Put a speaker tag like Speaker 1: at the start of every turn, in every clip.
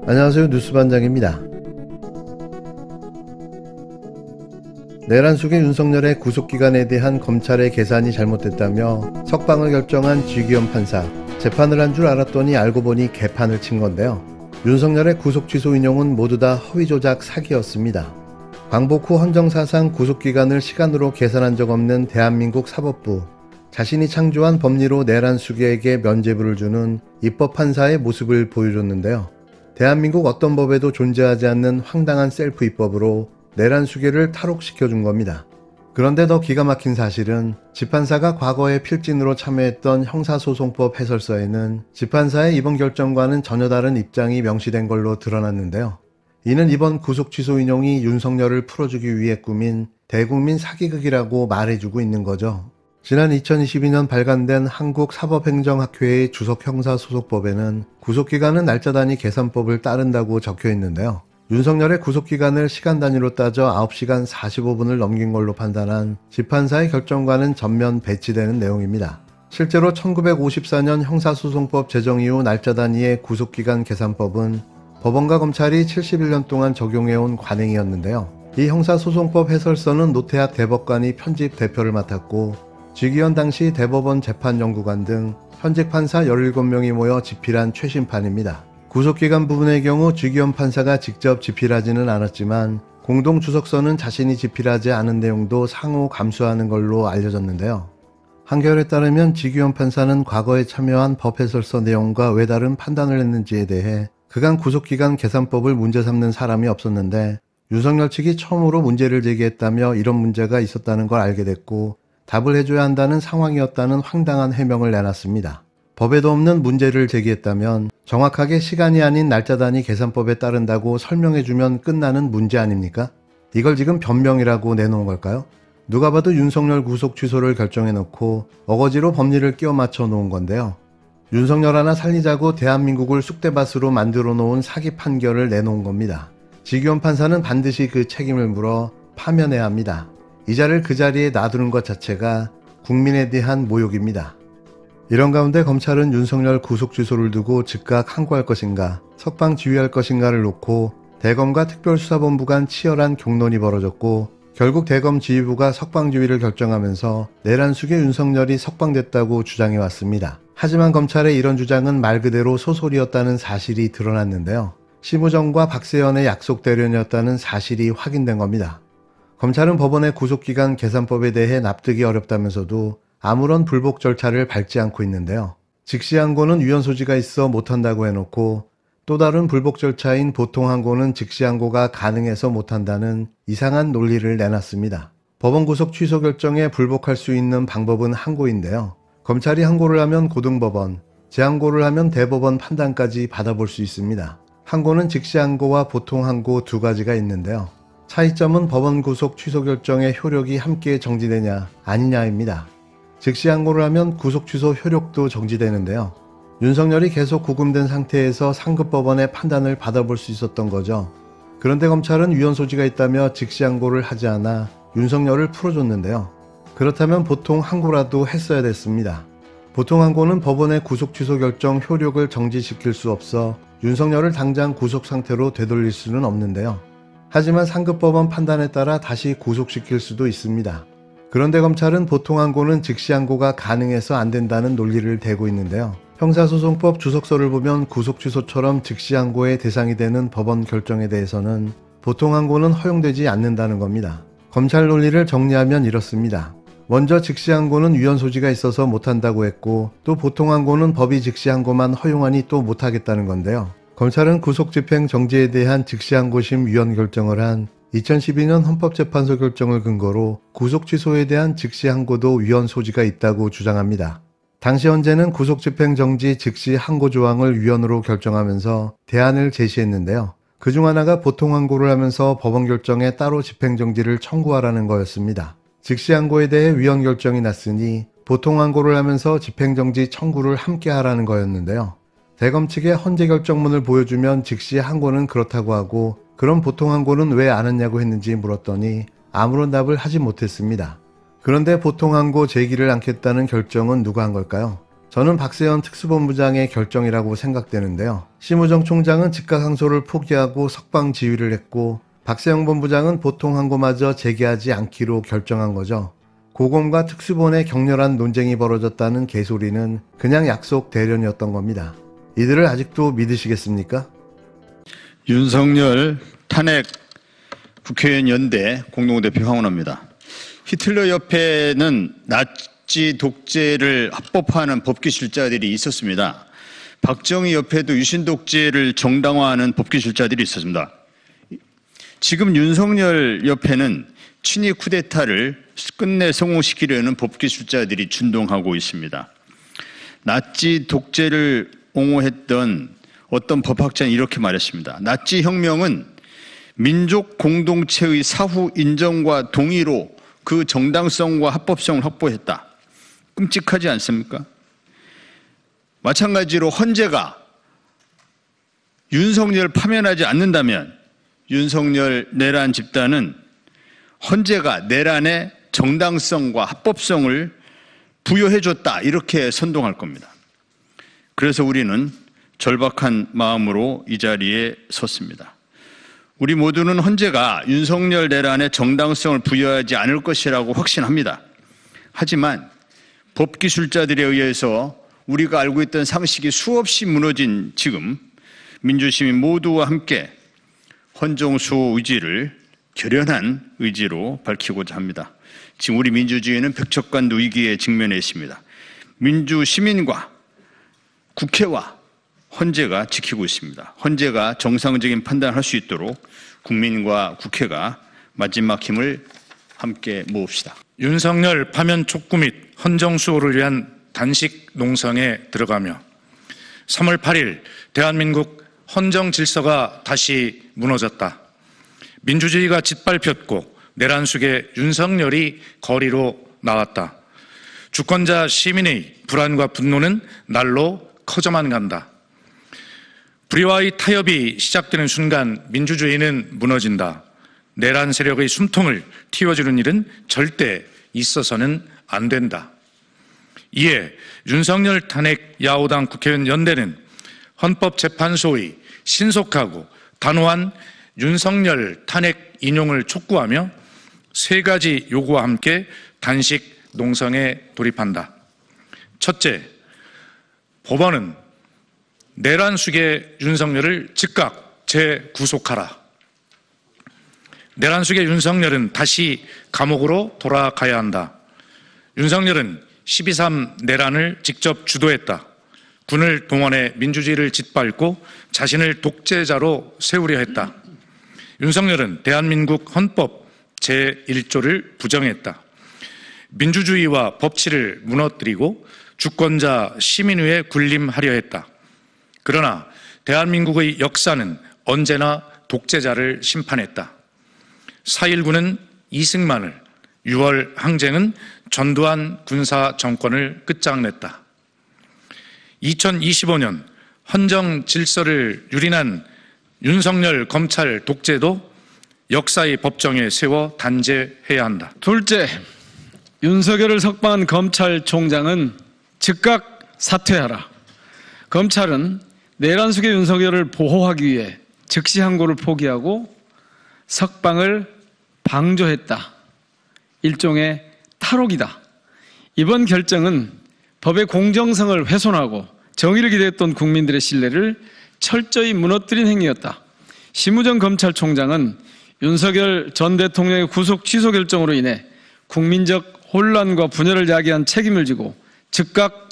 Speaker 1: 안녕하세요, 뉴스반장입니다. 내란 속의 윤석열의 구속기간에 대한 검찰의 계산이 잘못됐다며 석방을 결정한 쥐기현 판사. 재판을 한 줄 알았더니 알고 보니 개판을 친 건데요. 윤석열의 구속취소 인용은 모두 다 허위조작 사기였습니다. 광복 후 헌정사상 구속기간을 시간으로 계산한 적 없는 대한민국 사법부. 자신이 창조한 법리로 내란 수괴에게 면죄부를 주는 입법판사의 모습을 보여줬는데요. 대한민국 어떤 법에도 존재하지 않는 황당한 셀프 입법으로 내란 수괴를 탈옥시켜준 겁니다. 그런데 더 기가 막힌 사실은 집판사가 과거에 필진으로 참여했던 형사소송법 해설서에는 집판사의 이번 결정과는 전혀 다른 입장이 명시된 걸로 드러났는데요. 이는 이번 구속 취소 인용이 윤석열을 풀어주기 위해 꾸민 대국민 사기극이라고 말해주고 있는 거죠. 지난 2022년 발간된 한국사법행정학회의 주석형사소송법에는 구속기간은 날짜 단위 계산법을 따른다고 적혀 있는데요. 윤석열의 구속기간을 시간 단위로 따져 9시간 45분을 넘긴 걸로 판단한 집판사의 결정과는 전면 배치되는 내용입니다. 실제로 1954년 형사소송법 제정 이후 날짜 단위의 구속기간 계산법은 법원과 검찰이 71년 동안 적용해온 관행이었는데요. 이 형사소송법 해설서는 노태학 대법관이 편집 대표를 맡았고 쥐기현 당시 대법원 재판연구관 등 현직 판사 17명이 모여 집필한 최신판입니다. 구속기간 부분의 경우 쥐기현 판사가 직접 집필하지는 않았지만 공동주석서는 자신이 집필하지 않은 내용도 상호 감수하는 걸로 알려졌는데요. 한겨레에 따르면 쥐기현 판사는 과거에 참여한 법해설서 내용과 왜 다른 판단을 했는지에 대해 그간 구속기간 계산법을 문제 삼는 사람이 없었는데 윤석열 측이 처음으로 문제를 제기했다며 이런 문제가 있었다는 걸 알게 됐고 답을 해줘야 한다는 상황이었다는 황당한 해명을 내놨습니다. 법에도 없는 문제를 제기했다면 정확하게 시간이 아닌 날짜 단위 계산법에 따른다고 설명해주면 끝나는 문제 아닙니까? 이걸 지금 변명이라고 내놓은 걸까요? 누가 봐도 윤석열 구속 취소를 결정해놓고 어거지로 법리를 끼워 맞춰 놓은 건데요. 윤석열 하나 살리자고 대한민국을 쑥대밭으로 만들어 놓은 사기 판결을 내놓은 겁니다. 쥐기현 판사는 반드시 그 책임을 물어 파면해야 합니다. 이 자를 그 자리에 놔두는 것 자체가 국민에 대한 모욕입니다. 이런 가운데 검찰은 윤석열 구속 취소를 두고 즉각 항고할 것인가, 석방 지휘할 것인가를 놓고 대검과 특별수사본부 간 치열한 격론이 벌어졌고 결국 대검 지휘부가 석방 지휘를 결정하면서 내란 수괴 윤석열이 석방됐다고 주장해왔습니다. 하지만 검찰의 이런 주장은 말 그대로 소설이었다는 사실이 드러났는데요. 심우정과 박세현의 약속 대련이었다는 사실이 확인된 겁니다. 검찰은 법원의 구속기간 계산법에 대해 납득이 어렵다면서도 아무런 불복 절차를 밟지 않고 있는데요. 즉시항고는 위헌 소지가 있어 못한다고 해놓고 또 다른 불복 절차인 보통항고는 즉시항고가 가능해서 못한다는 이상한 논리를 내놨습니다. 법원 구속 취소 결정에 불복할 수 있는 방법은 항고인데요. 검찰이 항고를 하면 고등법원, 재항고를 하면 대법원 판단까지 받아볼 수 있습니다. 항고는 즉시항고와 보통항고 두 가지가 있는데요. 차이점은 법원 구속 취소 결정의 효력이 함께 정지되냐 아니냐입니다. 즉시항고를 하면 구속 취소 효력도 정지되는데요. 윤석열이 계속 구금된 상태에서 상급법원의 판단을 받아볼 수 있었던 거죠. 그런데 검찰은 위헌 소지가 있다며 즉시항고를 하지 않아 윤석열을 풀어줬는데요. 그렇다면 보통 항고라도 했어야 됐습니다. 보통 항고는 법원의 구속 취소 결정 효력을 정지시킬 수 없어 윤석열을 당장 구속 상태로 되돌릴 수는 없는데요. 하지만 상급법원 판단에 따라 다시 구속시킬 수도 있습니다. 그런데 검찰은 보통항고는 즉시항고가 가능해서 안 된다는 논리를 대고 있는데요. 형사소송법 주석서를 보면 구속취소처럼 즉시항고의 대상이 되는 법원 결정에 대해서는 보통항고는 허용되지 않는다는 겁니다. 검찰 논리를 정리하면 이렇습니다. 먼저 즉시항고는 위헌 소지가 있어서 못한다고 했고 또 보통항고는 법이 즉시항고만 허용하니 또 못하겠다는 건데요. 검찰은 구속집행 정지에 대한 즉시항고심 위헌 결정을 한 2012년 헌법재판소 결정을 근거로 구속 취소에 대한 즉시항고도 위헌 소지가 있다고 주장합니다. 당시 헌재는 구속집행정지 즉시항고 조항을 위헌으로 결정하면서 대안을 제시했는데요. 그중 하나가 보통항고를 하면서 법원 결정에 따로 집행정지를 청구하라는 거였습니다. 즉시항고에 대해 위헌 결정이 났으니 보통항고를 하면서 집행정지 청구를 함께 하라는 거였는데요. 대검 측의 헌재 결정문을 보여주면 즉시 항고는 그렇다고 하고 그럼 보통 항고는 왜 안 했냐고 했는지 물었더니 아무런 답을 하지 못했습니다. 그런데 보통항고 제기를 않겠다는 결정은 누가 한 걸까요? 저는 박세현 특수본부장의 결정이라고 생각되는데요. 심우정 총장은 즉각 항소를 포기하고 석방 지휘를 했고 박세영 본부장은 보통항고마저 제기하지 않기로 결정한 거죠. 고검과 특수본의 격렬한 논쟁이 벌어졌다는 개소리는 그냥 약속 대련이었던 겁니다. 이들을 아직도 믿으시겠습니까?
Speaker 2: 윤석열 탄핵 국회의원 연대 공동대표 황운하입니다. 히틀러 옆에는 나치 독재를 합법화하는 법기실자들이 있었습니다. 박정희 옆에도 유신 독재를 정당화하는 법기실자들이 있었습니다. 지금 윤석열 옆에는 친위 쿠데타를 끝내 성공시키려는 법기술자들이 준동하고 있습니다. 나치 독재를 옹호했던 어떤 법학자는 이렇게 말했습니다. 나치 혁명은 민족 공동체의 사후 인정과 동의로 그 정당성과 합법성을 확보했다. 끔찍하지 않습니까? 마찬가지로 헌재가 윤석열을 파면하지 않는다면 윤석열 내란 집단은 헌재가 내란의 정당성과 합법성을 부여해줬다 이렇게 선동할 겁니다. 그래서 우리는 절박한 마음으로 이 자리에 섰습니다. 우리 모두는 헌재가 윤석열 내란의 정당성을 부여하지 않을 것이라고 확신합니다. 하지만 법기술자들에 의해서 우리가 알고 있던 상식이 수없이 무너진 지금 민주시민 모두와 함께 헌정수호 의지를 결연한 의지로 밝히고자 합니다. 지금 우리 민주주의는 벽척간도 위기에 직면해 있습니다. 민주시민과 국회와 헌재가 지키고 있습니다. 헌재가 정상적인 판단을 할 수 있도록 국민과 국회가 마지막 힘을 함께 모읍시다.
Speaker 3: 윤석열 파면 촉구 및 헌정수호를 위한 단식 농성에 들어가며 3월 8일 대한민국 헌정 질서가 다시 무너졌다. 민주주의가 짓밟혔고 내란 속에 윤석열이 거리로 나왔다. 주권자 시민의 불안과 분노는 날로 커져만 간다. 불의와의 타협이 시작되는 순간 민주주의는 무너진다. 내란 세력의 숨통을 틔워주는 일은 절대 있어서는 안 된다. 이에 윤석열 탄핵 야오당 국회의원 연대는 헌법재판소의 신속하고 단호한 윤석열 탄핵 인용을 촉구하며 3가지 요구와 함께 단식 농성에 돌입한다. 첫째, 법원은 내란 숙의 윤석열을 즉각 재구속하라. 내란 숙의 윤석열은 다시 감옥으로 돌아가야 한다. 윤석열은 12.3 내란을 직접 주도했다. 군을 동원해 민주주의를 짓밟고 자신을 독재자로 세우려 했다. 윤석열은 대한민국 헌법 제1조를 부정했다. 민주주의와 법치를 무너뜨리고 주권자 시민위에 군림하려 했다. 그러나 대한민국의 역사는 언제나 독재자를 심판했다. 4.19는 이승만을, 6월 항쟁은 전두환 군사 정권을 끝장냈다. 2025년 헌정 질서를 유린한 윤석열 검찰 독재도 역사의 법정에 세워 단죄해야 한다.
Speaker 4: 둘째, 윤석열을 석방한 검찰총장은 즉각 사퇴하라. 검찰은 내란 속의 윤석열을 보호하기 위해 즉시 항고를 포기하고 석방을 방조했다. 일종의 탈옥이다. 이번 결정은 법의 공정성을 훼손하고 정의를 기대했던 국민들의 신뢰를 철저히 무너뜨린 행위였다. 심우정 검찰총장은 윤석열 전 대통령의 구속 취소 결정으로 인해 국민적 혼란과 분열을 야기한 책임을 지고 즉각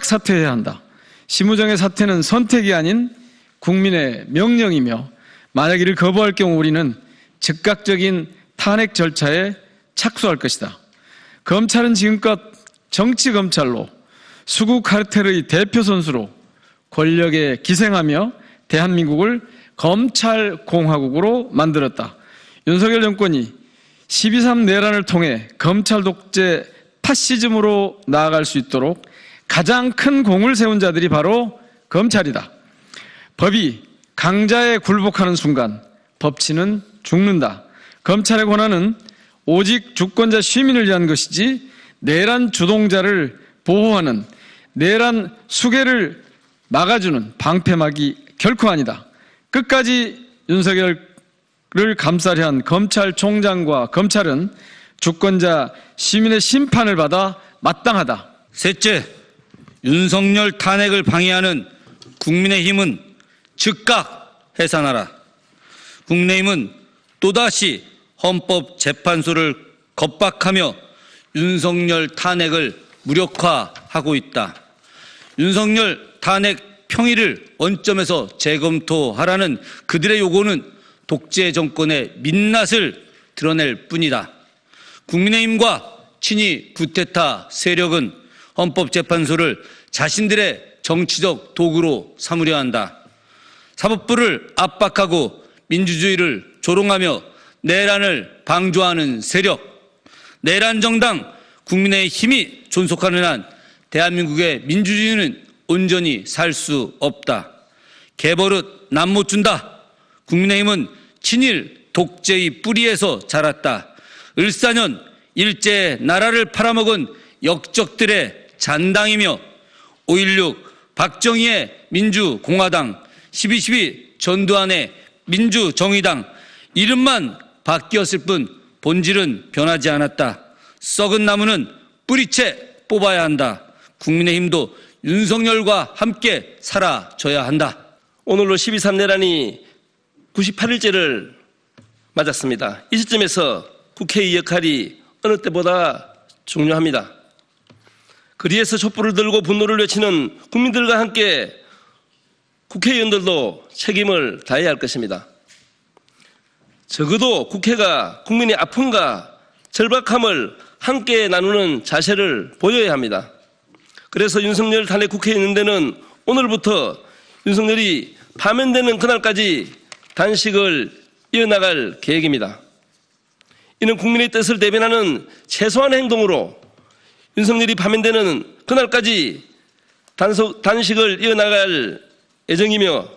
Speaker 4: 사퇴해야 한다. 심우정의 사퇴는 선택이 아닌 국민의 명령이며 만약 이를 거부할 경우 우리는 즉각적인 탄핵 절차에 착수할 것이다. 검찰은 지금껏 정치검찰로 수구 카르텔의 대표 선수로 권력에 기생하며 대한민국을 검찰공화국으로 만들었다. 윤석열 정권이 12.3 내란을 통해 검찰 독재 파시즘으로 나아갈 수 있도록 가장 큰 공을 세운 자들이 바로 검찰이다. 법이 강자에 굴복하는 순간 법치는 죽는다. 검찰의 권한은 오직 주권자 시민을 위한 것이지 내란 주동자를 보호하는 내란 수괴를 막아주는 방패막이 결코 아니다. 끝까지 윤석열을 감싸려 한 검찰총장과 검찰은 주권자 시민의 심판을 받아 마땅하다.
Speaker 5: 셋째, 윤석열 탄핵을 방해하는 국민의힘은 즉각 해산하라. 국민의힘은 또다시 헌법재판소를 겁박하며 윤석열 탄핵을 무력화하고 있다. 윤석열 탄핵 평의를 원점에서 재검토하라는 그들의 요구는 독재 정권의 민낯을 드러낼 뿐이다. 국민의힘과 친이 구테타 세력은 헌법재판소를 자신들의 정치적 도구로 삼으려 한다. 사법부를 압박하고 민주주의를 조롱하며 내란을 방조하는 세력, 내란 정당 국민의힘이 존속하는 한 대한민국의 민주주의는 온전히 살 수 없다. 개버릇 남 못 준다. 국민의힘은 친일 독재의 뿌리에서 자랐다. 을사년 일제 나라를 팔아먹은 역적들의 잔당이며 5.16 박정희의 민주공화당, 12.12 전두환의 민주정의당, 이름만 바뀌었을 뿐 본질은 변하지 않았다. 썩은 나무는 뿌리채 뽑아야 한다. 국민의힘도 윤석열과 함께 사라져야 한다.
Speaker 6: 오늘로 12.3 내란이 98일째를 맞았습니다. 이 시점에서 국회의 역할이 어느 때보다 중요합니다. 거리에서 촛불을 들고 분노를 외치는 국민들과 함께 국회의원들도 책임을 다해야 할 것입니다. 적어도 국회가 국민의 아픔과 절박함을 함께 나누는 자세를 보여야 합니다. 그래서 윤석열 탄핵 국회의원들은 오늘부터 윤석열이 파면되는 그날까지 단식을 이어나갈 계획입니다. 이는 국민의 뜻을 대변하는 최소한의 행동으로 윤석열이 파면되는 그날까지 단식을 이어나갈 예정이며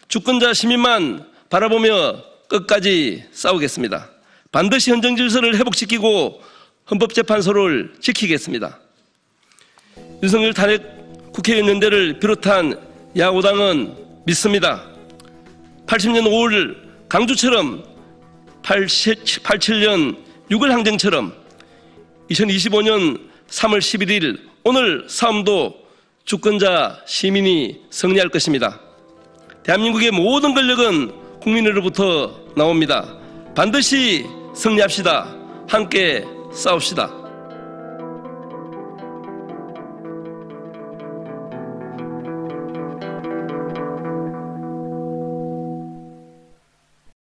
Speaker 6: 주권자 시민만 바라보며 끝까지 싸우겠습니다. 반드시 헌정 질서를 회복시키고 헌법재판소를 지키겠습니다. 윤석열 탄핵 국회의원연대를 비롯한 야구당은 믿습니다. 80년 5월 강주처럼 87년 6월 항쟁처럼 2025년 3월 11일 오늘 싸움도 주권자 시민이 승리할 것입니다. 대한민국의 모든 권력은 국민으로부터 나옵니다. 반드시 승리합시다. 함께 싸웁시다.